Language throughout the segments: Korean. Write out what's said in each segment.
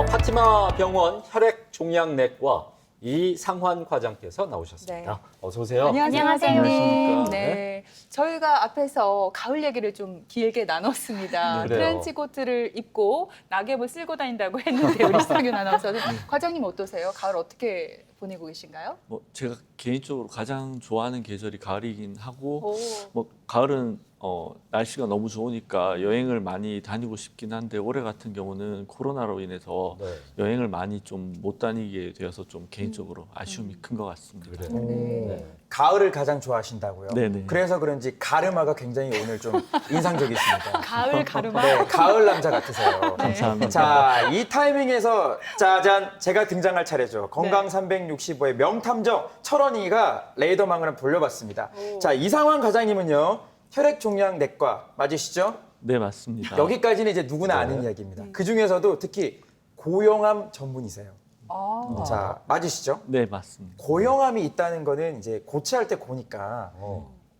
파티마 병원 혈액종양내과 이상환 과장께서 나오셨습니다. 네. 어서 오세요. 안녕하세요, 안녕하세요. 선생님. 네. 네. 저희가 앞에서 가을 얘기를 좀 길게 나눴습니다. 네, 그래요. 트렌치코트를 입고 낙엽을 쓸고 다닌다고 했는데 우리 상윤 아나운서는 과장님 어떠세요? 가을 어떻게 보내고 계신가요? 뭐 제가 개인적으로 가장 좋아하는 계절이 가을이긴 하고 오. 뭐 가을은 날씨가 너무 좋으니까 여행을 많이 다니고 싶긴 한데 올해 같은 경우는 코로나로 인해서 네. 여행을 많이 좀 못 다니게 되어서 좀 개인적으로 아쉬움이 큰 것 같습니다. 그래요. 네. 가을을 가장 좋아하신다고요? 네네. 그래서 그런지 가르마가 굉장히 오늘 좀 인상적이십니다. 가을 가르마. 네, 가을 남자 같으세요. 감사합니다. 자, 이 타이밍에서 짜잔, 제가 등장할 차례죠. 건강 365의 명탐정 철원이가 레이더망을 한번 돌려봤습니다. 자, 이상환 과장님은요, 혈액종양내과 맞으시죠? 네, 맞습니다. 여기까지는 이제 누구나 아는 이야기입니다. 그 중에서도 특히 고형암 전문이세요. 아. 자, 맞으시죠? 네, 맞습니다. 고형암이 있다는 거는 이제 고체할 때 고니까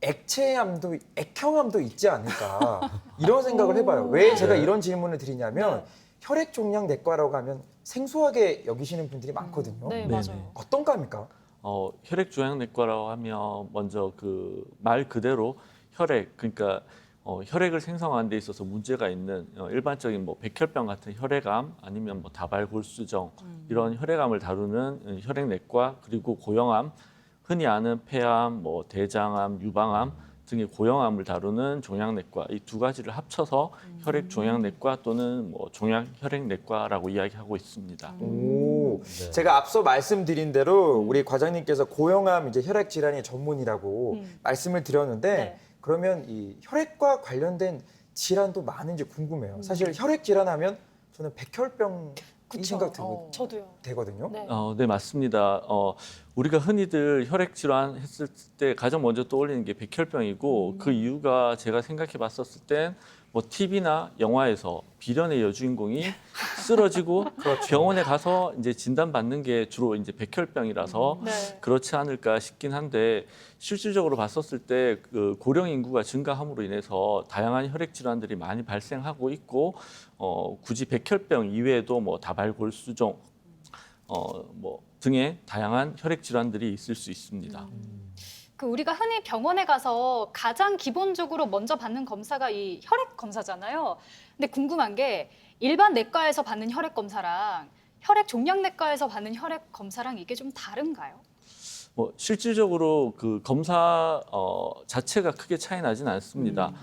액체암도 액형암도 있지 않을까 이런 생각을 해봐요. 왜 제가 이런 질문을 드리냐면 혈액종양내과라고 하면 생소하게 여기시는 분들이 많거든요. 네, 네네. 맞아요. 어떤 과입니까? 혈액종양내과라고 하면 먼저 그 말 그대로 혈액, 그러니까 혈액을 생성하는 데 있어서 문제가 있는 일반적인 뭐 백혈병 같은 혈액암 아니면 뭐 다발골수정 이런 혈액암을 다루는 혈액내과, 그리고 고형암, 흔히 아는 폐암, 뭐 대장암, 유방암 등의 고형암을 다루는 종양내과, 이 두 가지를 합쳐서 혈액종양내과 또는 뭐 종양혈액내과라고 이야기하고 있습니다. 오, 네. 제가 앞서 말씀드린 대로 우리 과장님께서 고형암 이제 혈액 질환의 전문이라고 말씀을 드렸는데 네. 그러면 이 혈액과 관련된 질환도 많은지 궁금해요. 사실 혈액 질환하면 저는 백혈병 이 그쵸. 생각 들고 저도요. 되거든요. 네. 네, 맞습니다. 우리가 흔히들 혈액 질환 했을 때 가장 먼저 떠올리는 게 백혈병이고 그 이유가 제가 생각해 봤었을 땐 뭐 TV나 영화에서 비련의 여주인공이 쓰러지고 병원에 가서 이제 진단받는 게 주로 이제 백혈병이라서 네. 그렇지 않을까 싶긴 한데 실질적으로 봤었을 때 그 고령 인구가 증가함으로 인해서 다양한 혈액 질환들이 많이 발생하고 있고 굳이 백혈병 이외에도 뭐 다발골수종 뭐 등의 다양한 혈액 질환들이 있을 수 있습니다. 그 우리가 흔히 병원에 가서 가장 기본적으로 먼저 받는 검사가 이 혈액 검사잖아요. 근데 궁금한 게 일반 내과에서 받는 혈액 검사랑 혈액 종양내과에서 받는 혈액 검사랑 이게 좀 다른가요? 뭐 실질적으로 그 검사 자체가 크게 차이 나진 않습니다.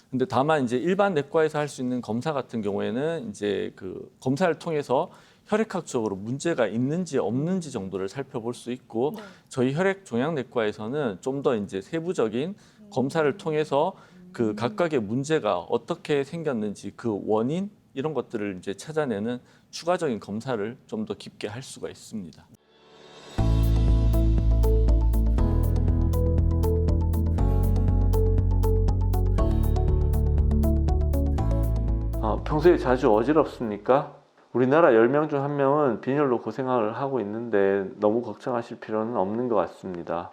근데 다만 이제 일반 내과에서 할 수 있는 검사 같은 경우에는 이제 그 검사를 통해서 혈액학적으로 문제가 있는지 없는지 정도를 살펴볼 수 있고 네. 저희 혈액종양내과에서는 좀 더 이제 세부적인 검사를 통해서 그 각각의 문제가 어떻게 생겼는지 그 원인 이런 것들을 이제 찾아내는 추가적인 검사를 좀 더 깊게 할 수가 있습니다. 평소에 자주 어지럽습니까? 우리나라 10명 중 1명은 빈혈로 고생을 하고 있는데 너무 걱정하실 필요는 없는 것 같습니다.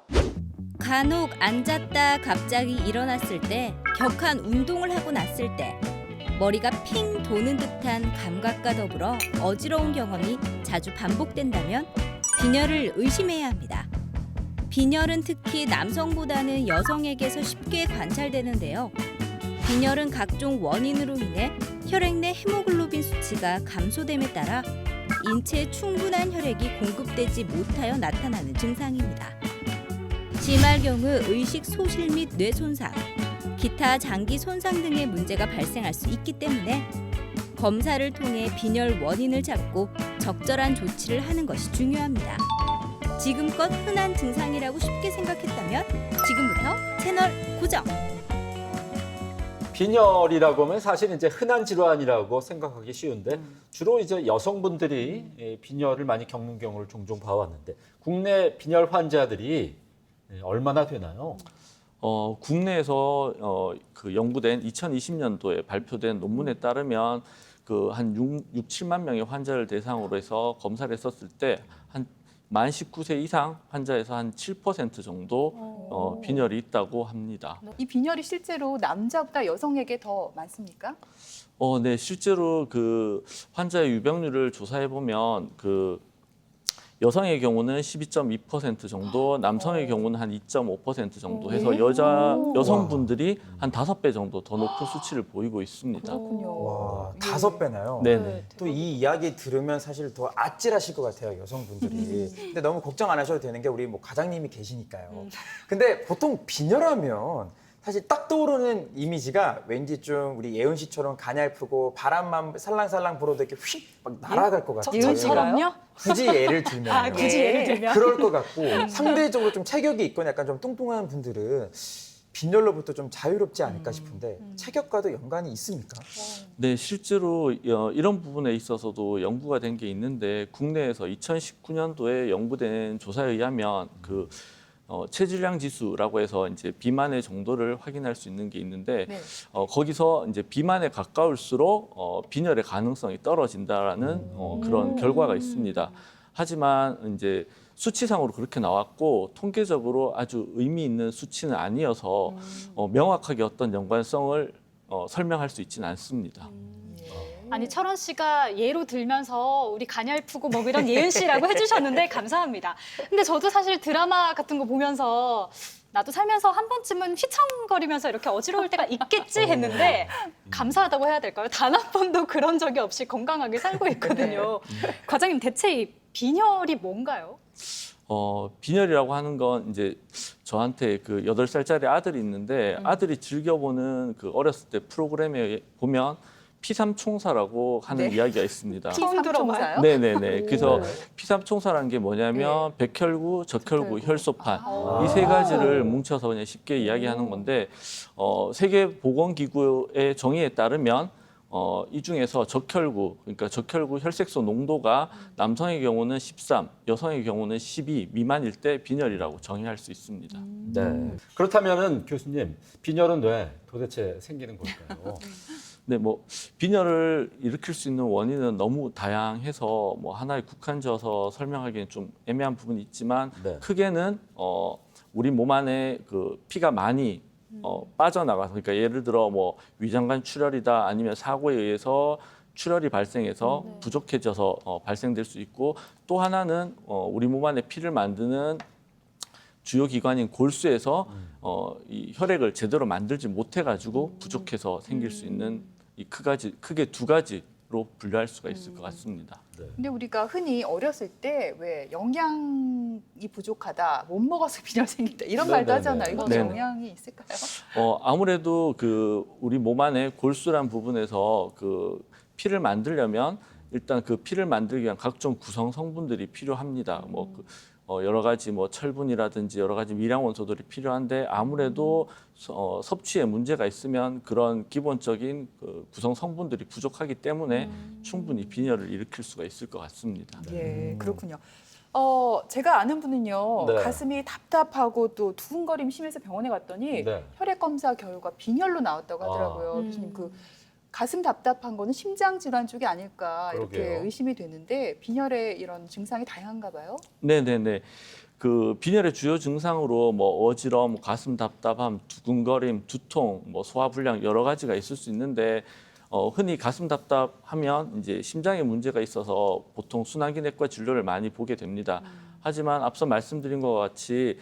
간혹 앉았다 갑자기 일어났을 때, 격한 운동을 하고 났을 때 머리가 핑 도는 듯한 감각과 더불어 어지러운 경험이 자주 반복된다면 빈혈을 의심해야 합니다. 빈혈은 특히 남성보다는 여성에게서 쉽게 관찰되는데요. 빈혈은 각종 원인으로 인해 혈액 내 헤모글로빈 수치가 감소됨에 따라 인체에 충분한 혈액이 공급되지 못하여 나타나는 증상입니다. 심할 경우 의식 소실 및 뇌 손상, 기타 장기 손상 등의 문제가 발생할 수 있기 때문에 검사를 통해 빈혈 원인을 잡고 적절한 조치를 하는 것이 중요합니다. 지금껏 흔한 증상이라고 쉽게 생각했다면 지금부터 채널 고정! 빈혈이라고 하면 사실 이제 흔한 질환이라고 생각하기 쉬운데 주로 이제 여성분들이 빈혈을 많이 겪는 경우를 종종 봐왔는데 국내 빈혈 환자들이 얼마나 되나요? 국내에서 그 연구된 2020년도에 발표된 논문에 따르면 그 한 6, 7만 명의 환자를 대상으로 해서 검사를 했었을 때 한 만 19세 이상 환자에서 한 7% 정도 빈혈이 있다고 합니다. 이 빈혈이 실제로 남자보다 여성에게 더 많습니까? 네, 실제로 그 환자의 유병률을 조사해 보면 그 여성의 경우는 12.2% 정도, 남성의 경우는 한 2.5% 정도 해서 여성분들이 한 5배 정도 더 높은 수치를 보이고 있습니다. 그렇군요. 와, 5배나요? 네네. 또 이 이야기 들으면 사실 더 아찔하실 것 같아요, 여성분들이. 근데 너무 걱정 안 하셔도 되는 게 우리 뭐 과장님이 계시니까요. 근데 보통 빈혈하면 사실 딱 떠오르는 이미지가 왠지 좀 우리 예은 씨처럼 가냘프고 바람만 살랑살랑 불어도 이렇게 휙 막 날아갈 것 같아요. 예은 씨가요? 굳이 예를 들면 굳이 예를 들면? 그럴 것 같고 상대적으로 좀 체격이 있거나 약간 좀 뚱뚱한 분들은 빈혈로부터 좀 자유롭지 않을까 싶은데 체격과도 연관이 있습니까? 네, 실제로 이런 부분에 있어서도 연구가 된 게 있는데 국내에서 2019년도에 연구된 조사에 의하면 그 체질량 지수라고 해서 이제 비만의 정도를 확인할 수 있는 게 있는데 네. 거기서 이제 비만에 가까울수록 빈혈의 가능성이 떨어진다라는 그런 결과가 있습니다. 하지만 이제 수치상으로 그렇게 나왔고 통계적으로 아주 의미 있는 수치는 아니어서 명확하게 어떤 연관성을 설명할 수 있지는 않습니다. 아니 철원 씨가 예로 들면서 우리 가냘프고 뭐 이런 예은 씨라고 해주셨는데 감사합니다. 근데 저도 사실 드라마 같은 거 보면서 나도 살면서 한 번쯤은 휘청거리면서 이렇게 어지러울 때가 있겠지 했는데 감사하다고 해야 될까요? 단 한 번도 그런 적이 없이 건강하게 살고 있거든요. 과장님 대체 이 빈혈이 뭔가요? 빈혈이라고 하는 건 이제 저한테 그 8살짜리 아들이 있는데 아들이 즐겨보는 그 어렸을 때 프로그램에 보면 피삼총사라고 하는 네. 이야기가 있습니다. 처음 들어봐요. 네네네. 그래서 피삼총사라는 게 뭐냐면 백혈구, 적혈구, 혈소판 이 세 가지를 뭉쳐서 그냥 쉽게 이야기하는 건데 세계보건기구의 정의에 따르면 이 중에서 적혈구, 그러니까 적혈구 혈색소 농도가 남성의 경우는 13, 여성의 경우는 12 미만일 때 빈혈이라고 정의할 수 있습니다. 네. 그렇다면은 교수님, 빈혈은 왜 도대체 생기는 걸까요? 네, 뭐 빈혈을 일으킬 수 있는 원인은 너무 다양해서 뭐 하나에 국한져서 설명하기는 좀 애매한 부분이 있지만 네. 크게는 우리 몸 안에 그 피가 많이 빠져나가서 그러니까 예를 들어 뭐 위장관 출혈이다 아니면 사고에 의해서 출혈이 발생해서 부족해져서 발생될 수 있고 또 하나는 우리 몸 안에 피를 만드는 주요 기관인 골수에서 이 혈액을 제대로 만들지 못해가지고 부족해서 생길 수 있는 이 크게 두 가지로 분류할 수가 있을 것 같습니다. 근데 우리가 흔히 어렸을 때 왜 영양이 부족하다, 못 먹어서 빈혈 생긴다 이런 네, 말도 네, 하잖아요. 네. 이건 네, 네. 영양이 있을까요? 아무래도 그 우리 몸 안에 골수란 부분에서 그 피를 만들려면 일단 그 피를 만들기 위한 각종 구성 성분들이 필요합니다. 뭐 여러 가지 뭐 철분이라든지 여러 가지 미량 원소들이 필요한데 아무래도 섭취에 문제가 있으면 그런 기본적인 그 구성 성분들이 부족하기 때문에 충분히 빈혈을 일으킬 수가 있을 것 같습니다. 예, 그렇군요. 제가 아는 분은요, 네. 가슴이 답답하고 또 두근거림이 심해서 병원에 갔더니 네. 혈액 검사 결과 빈혈로 나왔다고 하더라고요. 교수님 그 가슴 답답한 거는 심장 질환 쪽이 아닐까 이렇게 그러게요. 의심이 되는데 빈혈의 이런 증상이 다양한가 봐요. 네네네. 그 빈혈의 주요 증상으로 뭐 어지러움, 가슴 답답함, 두근거림, 두통, 뭐 소화불량 여러 가지가 있을 수 있는데 흔히 가슴 답답하면 이제 심장에 문제가 있어서 보통 순환기내과 진료를 많이 보게 됩니다. 하지만 앞서 말씀드린 것과 같이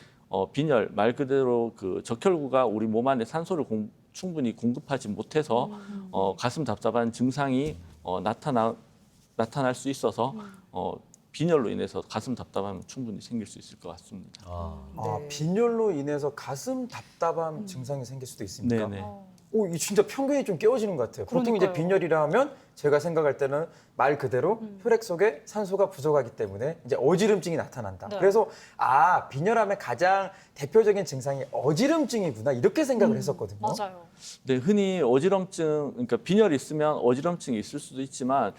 빈혈 말 그대로 그 적혈구가 우리 몸 안에 산소를 충분히 공급하지 못해서 가슴 답답한 증상이 나타날 수 있어서 빈혈로 인해서 가슴 답답함이 충분히 생길 수 있을 것 같습니다. 네. 빈혈로 인해서 가슴 답답함 증상이 생길 수도 있습니까? 네네. 오, 이 진짜 편견이 좀 깨어지는 것 같아요. 보통 이제 그러니까요. 빈혈이라 하면 제가 생각할 때는 말 그대로 혈액 속에 산소가 부족하기 때문에 이제 어지럼증이 나타난다. 네. 그래서 빈혈하면 가장 대표적인 증상이 어지럼증이구나 이렇게 생각을 했었거든요. 맞아요. 네, 흔히 어지럼증, 그러니까 빈혈이 있으면 어지럼증이 있을 수도 있지만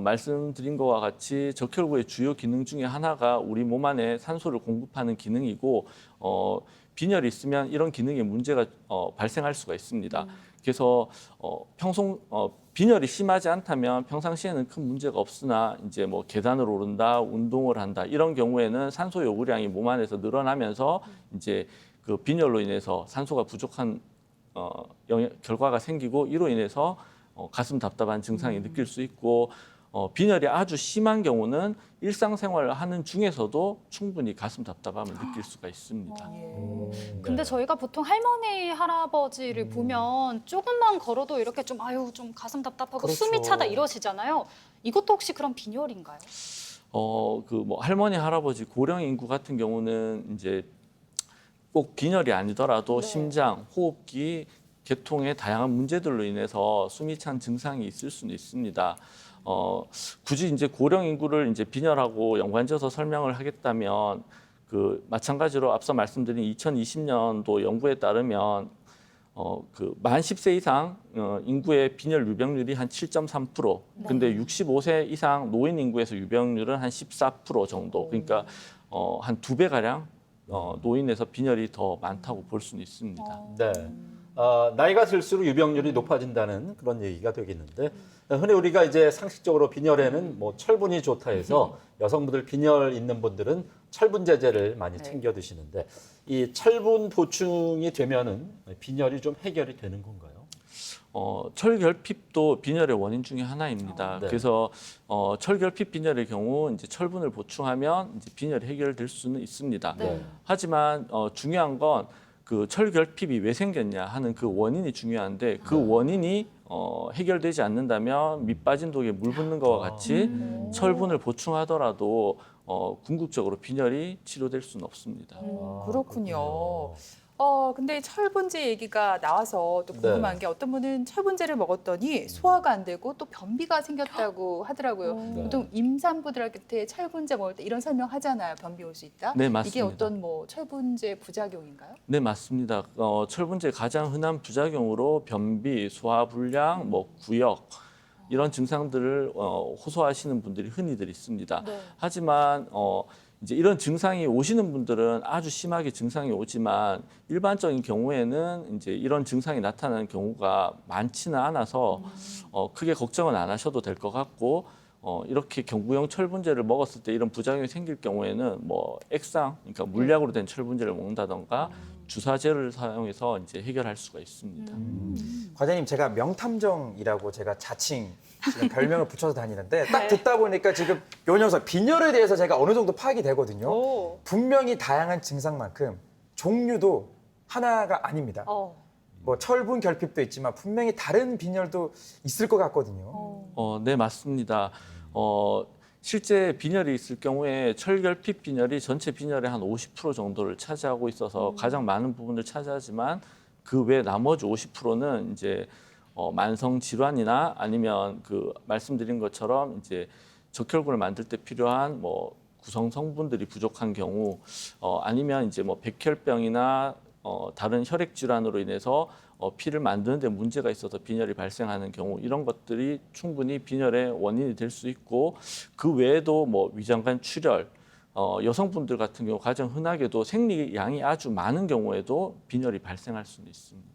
말씀드린 것과 같이 적혈구의 주요 기능 중에 하나가 우리 몸 안에 산소를 공급하는 기능이고 빈혈이 있으면 이런 기능에 문제가 발생할 수가 있습니다. 그래서 빈혈이 심하지 않다면 평상시에는 큰 문제가 없으나 이제 뭐 계단을 오른다, 운동을 한다 이런 경우에는 산소 요구량이 몸 안에서 늘어나면서 이제 그 빈혈로 인해서 산소가 부족한 결과가 생기고 이로 인해서 가슴 답답한 증상이 느낄 수 있고 빈혈이 아주 심한 경우는 일상생활을 하는 중에서도 충분히 가슴 답답함을 느낄 수가 있습니다. 근데 저희가 보통 할머니, 할아버지를 보면 조금만 걸어도 이렇게 좀 아유 좀 가슴 답답하고 그렇죠. 숨이 차다 이러시잖아요. 이것도 혹시 그럼 빈혈인가요? 그 뭐 할머니, 할아버지, 고령 인구 같은 경우는 이제 꼭 빈혈이 아니더라도 네. 심장, 호흡기, 계통의 다양한 문제들로 인해서 숨이 찬 증상이 있을 수는 있습니다. 굳이 이제 고령 인구를 이제 빈혈하고 연관지어서 설명을 하겠다면 그 마찬가지로 앞서 말씀드린 2020년도 연구에 따르면 그 만 10세 이상 인구의 빈혈 유병률이 한 7.3%, 근데 65세 이상 노인 인구에서 유병률은 한 14% 정도. 그러니까 한 2배 가량 노인에서 빈혈이 더 많다고 볼 수는 있습니다. 네. 나이가 들수록 유병률이 높아진다는 그런 얘기가 되겠는데 흔히 우리가 이제 상식적으로 빈혈에는 뭐 철분이 좋다 해서 여성분들 빈혈 있는 분들은 철분 제제를 많이 챙겨 드시는데 이 철분 보충이 되면은 빈혈이 좀 해결이 되는 건가요? 철결핍도 빈혈의 원인 중에 하나입니다. 네. 그래서 철결핍 빈혈의 경우 이제 철분을 보충하면 이제 빈혈이 해결될 수는 있습니다. 네. 하지만 중요한 건 그 철결핍이 왜 생겼냐 하는 그 원인이 중요한데 그 원인이 해결되지 않는다면 밑 빠진 독에 물 붓는 것과 같이 철분을 보충하더라도 궁극적으로 빈혈이 치료될 수는 없습니다. 그렇군요. 근데 철분제 얘기가 나와서 또 궁금한 네. 게 어떤 분은 철분제를 먹었더니 소화가 안 되고 또 변비가 생겼다고 하더라고요. 네. 보통 임산부들한테 철분제 먹을 때 이런 설명 하잖아요. 변비 올 수 있다. 네, 이게 맞습니다. 어떤 뭐 철분제 부작용인가요? 네, 맞습니다. 철분제 가장 흔한 부작용으로 변비, 소화불량, 뭐 구역 이런 증상들을 호소하시는 분들이 흔히들 있습니다. 네. 하지만 이제 이런 증상이 오시는 분들은 아주 심하게 증상이 오지만 일반적인 경우에는 이제 이런 증상이 나타나는 경우가 많지는 않아서 크게 걱정은 안 하셔도 될 것 같고 이렇게 경구용 철분제를 먹었을 때 이런 부작용이 생길 경우에는 뭐 액상, 그러니까 물약으로 된 철분제를 먹는다던가 주사제를 사용해서 이제 해결할 수가 있습니다. 과장님, 제가 명탐정이라고 제가 자칭 지금 별명을 붙여서 다니는데 딱 듣다 보니까 지금 요 녀석 빈혈에 대해서 제가 어느 정도 파악이 되거든요. 오. 분명히 다양한 증상만큼 종류도 하나가 아닙니다. 뭐 철분 결핍도 있지만 분명히 다른 빈혈도 있을 것 같거든요. 네, 맞습니다. 실제 빈혈이 있을 경우에 철결핍 빈혈이 전체 빈혈의 한 50% 정도를 차지하고 있어서 가장 많은 부분을 차지하지만 그 외 나머지 50%는 이제 만성 질환이나 아니면 그 말씀드린 것처럼 이제 적혈구를 만들 때 필요한 뭐 구성 성분들이 부족한 경우 아니면 이제 뭐 백혈병이나 다른 혈액 질환으로 인해서 피를 만드는 데 문제가 있어서 빈혈이 발생하는 경우 이런 것들이 충분히 빈혈의 원인이 될 수 있고 그 외에도 뭐 위장관 출혈 여성분들 같은 경우 가장 흔하게도 생리량이 아주 많은 경우에도 빈혈이 발생할 수는 있습니다.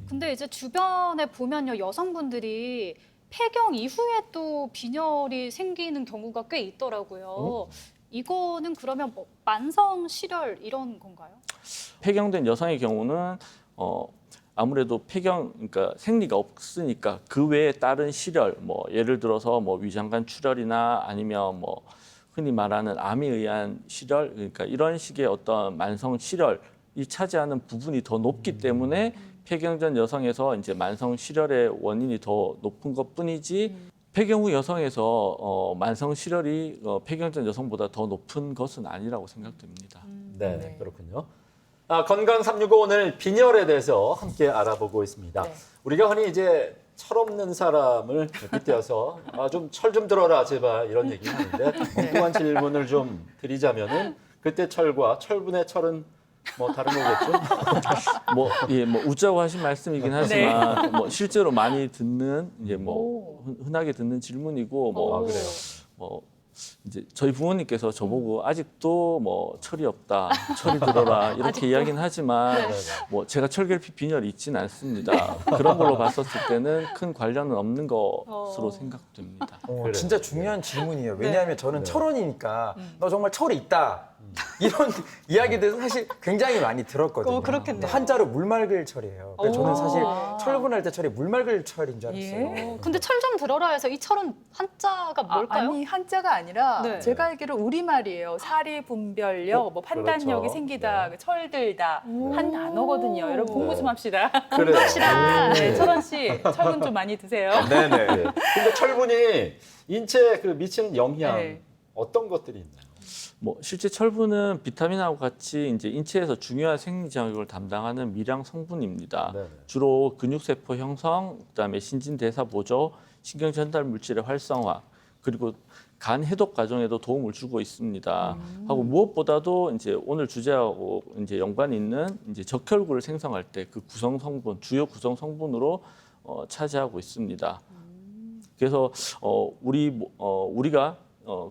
근데 이제 주변에 보면요 여성분들이 폐경 이후에 또 빈혈이 생기는 경우가 꽤 있더라고요. 이거는 그러면 뭐 만성 실혈 이런 건가요? 폐경된 여성의 경우는 아무래도 그러니까 생리가 없으니까 그 외에 다른 실혈, 뭐 예를 들어서 뭐 위장관 출혈이나 아니면 뭐 흔히 말하는 암에 의한 실혈, 그러니까 이런 식의 어떤 만성 실혈이 차지하는 부분이 더 높기 때문에 폐경 전 여성에서 이제 만성 실혈의 원인이 더 높은 것뿐이지. 폐경 후 여성에서 만성 실혈이 폐경 전 여성보다 더 높은 것은 아니라고 생각됩니다. 네, 네. 그렇군요. 건강 365 오늘 빈혈에 대해서 함께 알아보고 있습니다. 네. 우리가 흔히 이제 철없는 사람을 빗대어서 좀 철 좀 들어라 제발 이런 얘기 하는데 엉뚱한 질문을 좀 드리자면은 그때 철과 철분의 철은 뭐 다른 거겠죠? 뭐 웃자고 하신 말씀이긴 하지만 뭐 실제로 많이 듣는 이제 뭐 흔하게 듣는 질문이고 뭐 그래요. 뭐 이제 저희 부모님께서 저보고 아직도 뭐 철이 없다, 철이 들어라 이렇게 이야기는 하지만 뭐 제가 철결핍 빈혈이 있지는 않습니다. 그런 걸로 봤었을 때는 큰 관련은 없는 것으로 생각됩니다. 그래요. 진짜 중요한 질문이에요. 왜냐하면 저는 철원이니까 너 정말 철이 있다. 이런 이야기들은 사실 굉장히 많이 들었거든요. 그렇겠네요. 한자로 물맑을 철이에요. 그래서 저는 사실 오. 철분할 때 철이 물맑을 철인 줄 알았어요. 예. 근데 철 좀 들어라 해서 이 철은 한자가 뭘까요? 아니 한자가 아니라 네. 제가 알기로 우리말이에요. 사리 분별력, 뭐 판단력이 그렇죠. 생기다, 네. 철들다 한 단어거든요. 여러분 공부 좀 합시다. 그래요. 네, 철원 씨 철분 좀 많이 드세요. 네네. 근데 철분이 인체에 그 미치는 영향 네. 어떤 것들이 있나요? 뭐 실제 철분은 비타민하고 같이 이제 인체에서 중요한 생리작용을 담당하는 미량 성분입니다. 네네. 주로 근육세포 형성, 그다음에 신진대사 보조, 신경 전달 물질의 활성화, 그리고 간 해독 과정에도 도움을 주고 있습니다. 하고 무엇보다도 이제 오늘 주제하고 이제 연관이 있는 이제 적혈구를 생성할 때 그 구성 성분, 주요 구성 성분으로 차지하고 있습니다. 그래서 우리가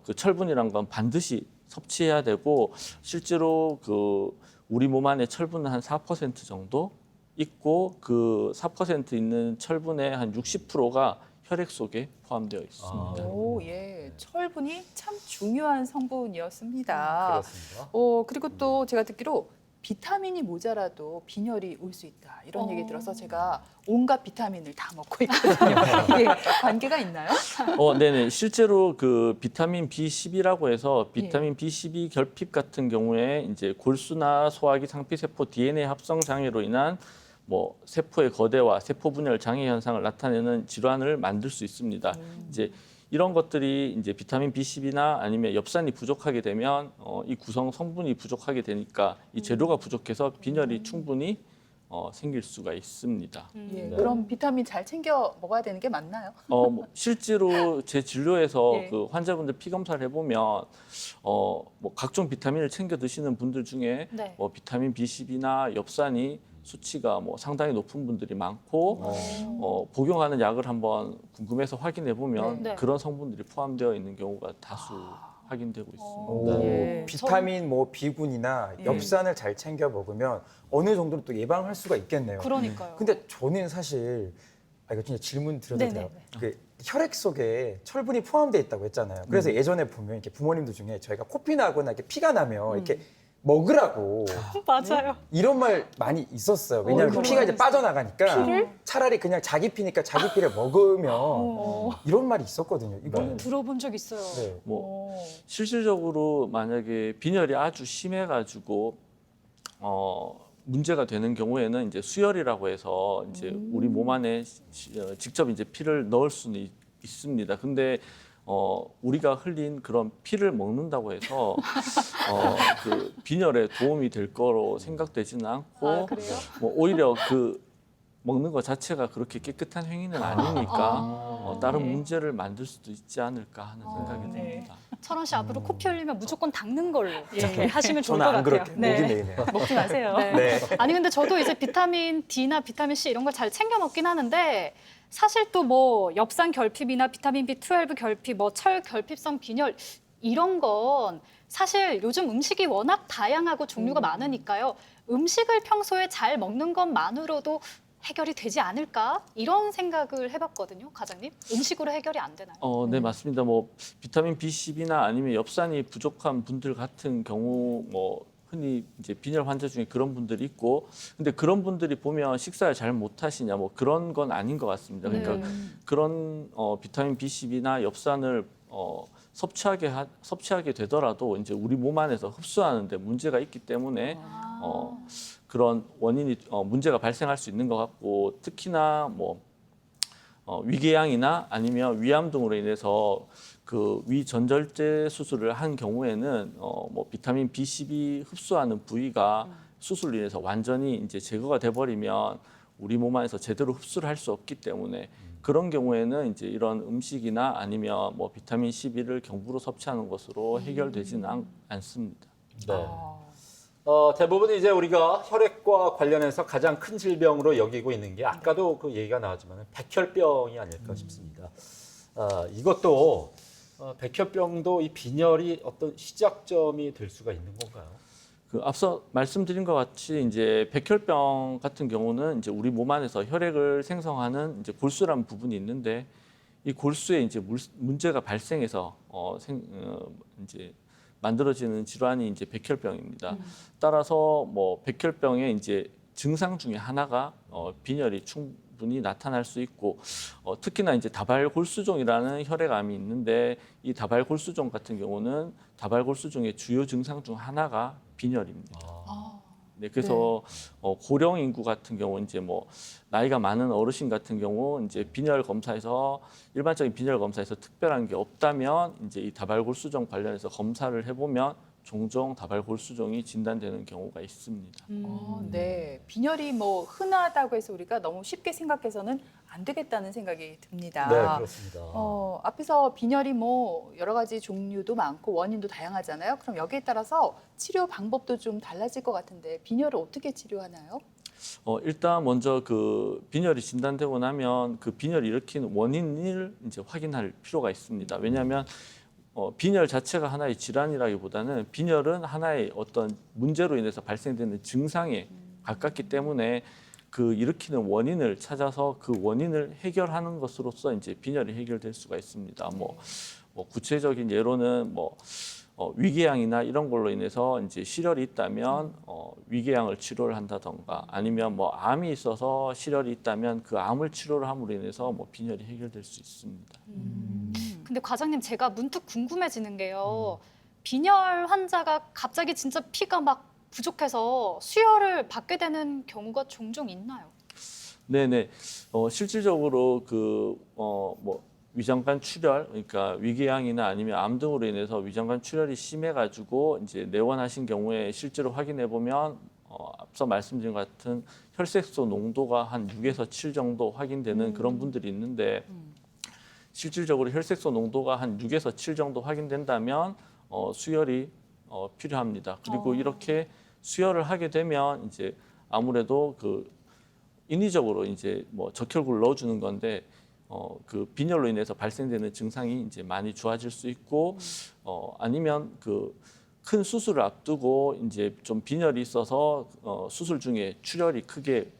그 철분이란 건 반드시 섭취해야 되고 실제로 그 우리 몸 안에 철분은 한 4% 정도 있고 그 4% 있는 철분의 한 60%가 혈액 속에 포함되어 있습니다. 오, 예. 철분이 참 중요한 성분이었습니다. 그렇습니다. 그리고 또 제가 듣기로 비타민이 모자라도 빈혈이 올 수 있다. 이런 얘기 들어서 제가 온갖 비타민을 다 먹고 있거든요. 이게 관계가 있나요? 네네. 실제로 그 비타민 B12라고 해서 비타민 B12 결핍 같은 경우에 이제 골수나 소화기 상피세포 DNA 합성 장애로 인한 뭐 세포의 거대화, 세포 분열 장애 현상을 나타내는 질환을 만들 수 있습니다. 이제 이런 것들이 이제 비타민 B12나 아니면 엽산이 부족하게 되면 이 구성 성분이 부족하게 되니까 이 재료가 부족해서 빈혈이 충분히 생길 수가 있습니다. 예, 네. 그럼 비타민 잘 챙겨 먹어야 되는 게 맞나요? 뭐 실제로 제 진료에서 예. 그 환자분들 피 검사를 해보면 뭐 각종 비타민을 챙겨 드시는 분들 중에 네. 뭐 비타민 B12나 엽산이 수치가 뭐 상당히 높은 분들이 많고 복용하는 약을 한번 궁금해서 확인해 보면 네. 그런 성분들이 포함되어 있는 경우가 다수 확인되고 있습니다. 오, 예. 비타민 뭐 B군이나 예. 엽산을 잘 챙겨 먹으면 어느 정도로 또 예방할 수가 있겠네요. 그러니까요. 근데 저는 사실 이거 진짜 질문 드려도 네네. 돼요? 그 혈액 속에 철분이 포함되어 있다고 했잖아요. 그래서 예전에 보면 이렇게 부모님들 중에 저희가 코피 나거나 이렇게 피가 나면 이렇게 먹으라고 맞아요. 이런 말 많이 있었어요. 왜냐하면 그 피가 이제 빠져나가니까 피를? 차라리 그냥 자기 피니까 자기 피를 먹으면 이런 말이 있었거든요. 이거는 들어본 적 있어요. 네. 뭐 실질적으로 만약에 빈혈이 아주 심해가지고 문제가 되는 경우에는 이제 수혈이라고 해서 이제 우리 몸 안에 직접 이제 피를 넣을 수는 있습니다. 근데 우리가 흘린 그런 피를 먹는다고 해서 그 빈혈에 도움이 될 거로 생각되지는 않고 아, 그래요? 뭐 오히려 그 먹는 것 자체가 그렇게 깨끗한 행위는 아니니까 다른 문제를 만들 수도 있지 않을까 하는 생각이 네. 듭니다. 철원 씨 앞으로 코피 흘리면 무조건 닦는 걸로 예. 이렇게 하시면 좋을 저는 것 안 같아요. 그렇게 목이 메이네요. 먹지 마세요. 네. 네. 아니 근데 저도 이제 비타민 D나 비타민 C 이런 걸 잘 챙겨 먹긴 하는데 사실 또 뭐 엽산 결핍이나 비타민 B12 결핍, 뭐 철 결핍성 빈혈 이런 건 사실 요즘 음식이 워낙 다양하고 종류가 많으니까요. 음식을 평소에 잘 먹는 것만으로도 해결이 되지 않을까 이런 생각을 해봤거든요, 과장님. 음식으로 해결이 안 되나요? 네, 맞습니다. 뭐 비타민 B12나 아니면 엽산이 부족한 분들 같은 경우 뭐 흔히 이제 빈혈 환자 중에 그런 분들이 있고 근데 그런 분들이 보면 식사를 잘 못하시냐 뭐 그런 건 아닌 것 같습니다. 그러니까 그런 비타민 B12나 엽산을 섭취하게 되더라도 이제 우리 몸 안에서 흡수하는데 문제가 있기 때문에 그런 원인이 문제가 발생할 수 있는 것 같고 특히나 뭐 위궤양이나 아니면 위암 등으로 인해서 그 위전절제 수술을 한 경우에는 뭐 비타민 B12 흡수하는 부위가 수술로 인해서 완전히 이제 제거가 돼 버리면 우리 몸 안에서 제대로 흡수를 할 수 없기 때문에 그런 경우에는 이제 이런 음식이나 아니면 뭐 비타민 C2를 경부로 섭취하는 것으로 해결되지는 않습니다. 네. 대부분 이제 우리가 혈액과 관련해서 가장 큰 질병으로 여기고 있는 게 아까도 그 얘기가 나왔지만 백혈병이 아닐까 싶습니다. 이것도 백혈병도 이 빈혈이 어떤 시작점이 될 수가 있는 건가요? 그 앞서 말씀드린 것 같이 이제 백혈병 같은 경우는 이제 우리 몸 안에서 혈액을 생성하는 이제 골수라는 부분이 있는데 이 골수에 이제 문제가 발생해서 이제 만들어지는 질환이 이제 백혈병입니다. 따라서 뭐 백혈병의 이제 증상 중에 하나가 빈혈이 충분히 나타날 수 있고 특히나 이제 다발골수종이라는 혈액암이 있는데 이 다발골수종 같은 경우는 다발골수종의 주요 증상 중 하나가 빈혈입니다. 네, 그래서 고령 인구 같은 경우 이제 뭐 나이가 많은 어르신 같은 경우 이제 빈혈 검사에서 일반적인 빈혈 검사에서 특별한 게 없다면 이제 이 다발골수종 관련해서 검사를 해보면 종종 다발골수종이 진단되는 경우가 있습니다. 네, 빈혈이 뭐 흔하다고 해서 우리가 너무 쉽게 생각해서는 안 되겠다는 생각이 듭니다. 네, 그렇습니다. 앞에서 빈혈이 뭐 여러 가지 종류도 많고 원인도 다양하잖아요. 그럼 여기에 따라서 치료 방법도 좀 달라질 것 같은데 빈혈을 어떻게 치료하나요? 일단 먼저 그 빈혈이 진단되고 나면 그 빈혈을 일으킨 원인을 이제 확인할 필요가 있습니다. 왜냐하면 빈혈 자체가 하나의 질환이라기보다는 빈혈은 하나의 어떤 문제로 인해서 발생되는 증상에 가깝기 때문에 그 일으키는 원인을 찾아서 그 원인을 해결하는 것으로서 이제 빈혈이 해결될 수가 있습니다. 뭐 구체적인 예로는 위궤양이나 이런 걸로 인해서 이제 실혈이 있다면 위궤양을 치료를 한다던가 아니면 뭐 암이 있어서 실혈이 있다면 그 암을 치료를 함으로 인해서 뭐 빈혈이 해결될 수 있습니다. 근데 과장님 제가 문득 궁금해지는 게요. 빈혈 환자가 갑자기 진짜 피가 막 부족해서 수혈을 받게 되는 경우가 종종 있나요? 네네. 실질적으로 위장관 출혈, 그러니까 위궤양이나 아니면 암 등으로 인해서 위장관 출혈이 심해가지고 이제 내원하신 경우에 실제로 확인해 보면 앞서 말씀드린 것 같은 혈색소 농도가 한 6에서 7 정도 확인되는 그런 분들이 있는데 실질적으로 혈색소 농도가 한 6에서 7 정도 확인된다면 수혈이 필요합니다. 그리고 이렇게 수혈을 하게 되면 이제 아무래도 그 인위적으로 이제 뭐 적혈구를 넣어주는 건데 그 빈혈로 인해서 발생되는 증상이 이제 많이 좋아질 수 있고 아니면 그 큰 수술을 앞두고 이제 좀 빈혈이 있어서 수술 중에 출혈이 크게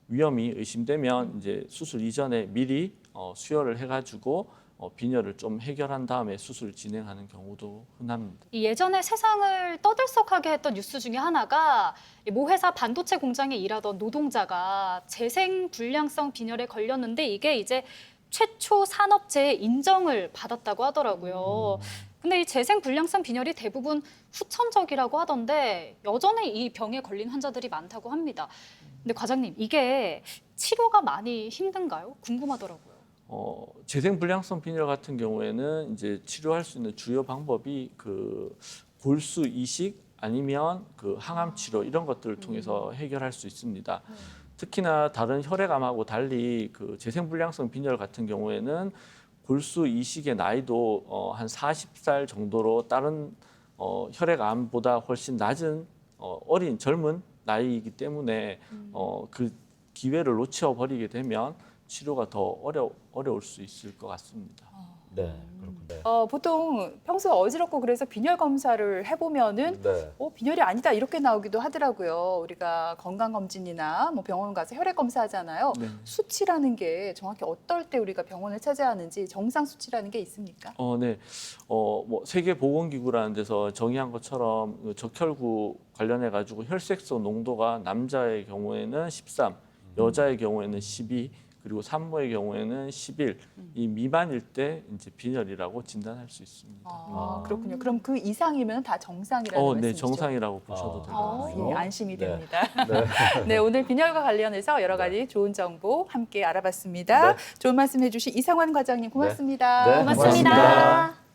위험이 의심되면 이제 수술 이전에 미리 수혈을 해가지고 빈혈을 좀 해결한 다음에 수술을 진행하는 경우도 흔합니다. 이 예전에 세상을 떠들썩하게 했던 뉴스 중에 하나가 모 회사 반도체 공장에 일하던 노동자가 재생불량성 빈혈에 걸렸는데 이게 이제 최초 산업재해 인정을 받았다고 하더라고요. 근데 이 재생불량성 빈혈이 대부분 후천적이라고 하던데 여전히 이 병에 걸린 환자들이 많다고 합니다. 근데 과장님 이게 치료가 많이 힘든가요? 궁금하더라고요. 재생불량성 빈혈 같은 경우에는 이제 치료할 수 있는 주요 방법이 그 골수 이식 아니면 그 항암 치료 이런 것들을 통해서 해결할 수 있습니다. 특히나 다른 혈액암하고 달리 그 재생불량성 빈혈 같은 경우에는 골수 이식의 나이도 한 40살 정도로 다른 혈액암보다 훨씬 낮은 어린 젊은 나이이기 때문에 그 기회를 놓쳐 버리게 되면 치료가 더 어려울 수 있을 것 같습니다. 네, 그렇군요. 보통 평소에 어지럽고 그래서 빈혈 검사를 해보면은 네. 빈혈이 아니다 이렇게 나오기도 하더라고요. 우리가 건강검진이나 뭐 병원 가서 혈액 검사하잖아요. 네. 수치라는 게 정확히 어떨 때 우리가 병원을 찾아야 하는지 정상 수치라는 게 있습니까? 네. 뭐 세계보건기구라는 데서 정의한 것처럼 그 적혈구 관련해 가지고 혈색소 농도가 남자의 경우에는 13, 여자의 경우에는 12, 그리고 산모의 경우에는 11, 이 미만일 때 이제 빈혈이라고 진단할 수 있습니다. 그렇군요. 그럼 그 이상이면 다 정상이라는 네, 말씀이시죠? 정상이라고 보셔도 될 것 같습니다. 예, 안심이 네. 됩니다. 네. 네, 오늘 빈혈과 관련해서 여러 가지 좋은 정보 함께 알아봤습니다. 네. 좋은 말씀 해주신 이상환 과장님 고맙습니다. 네, 고맙습니다.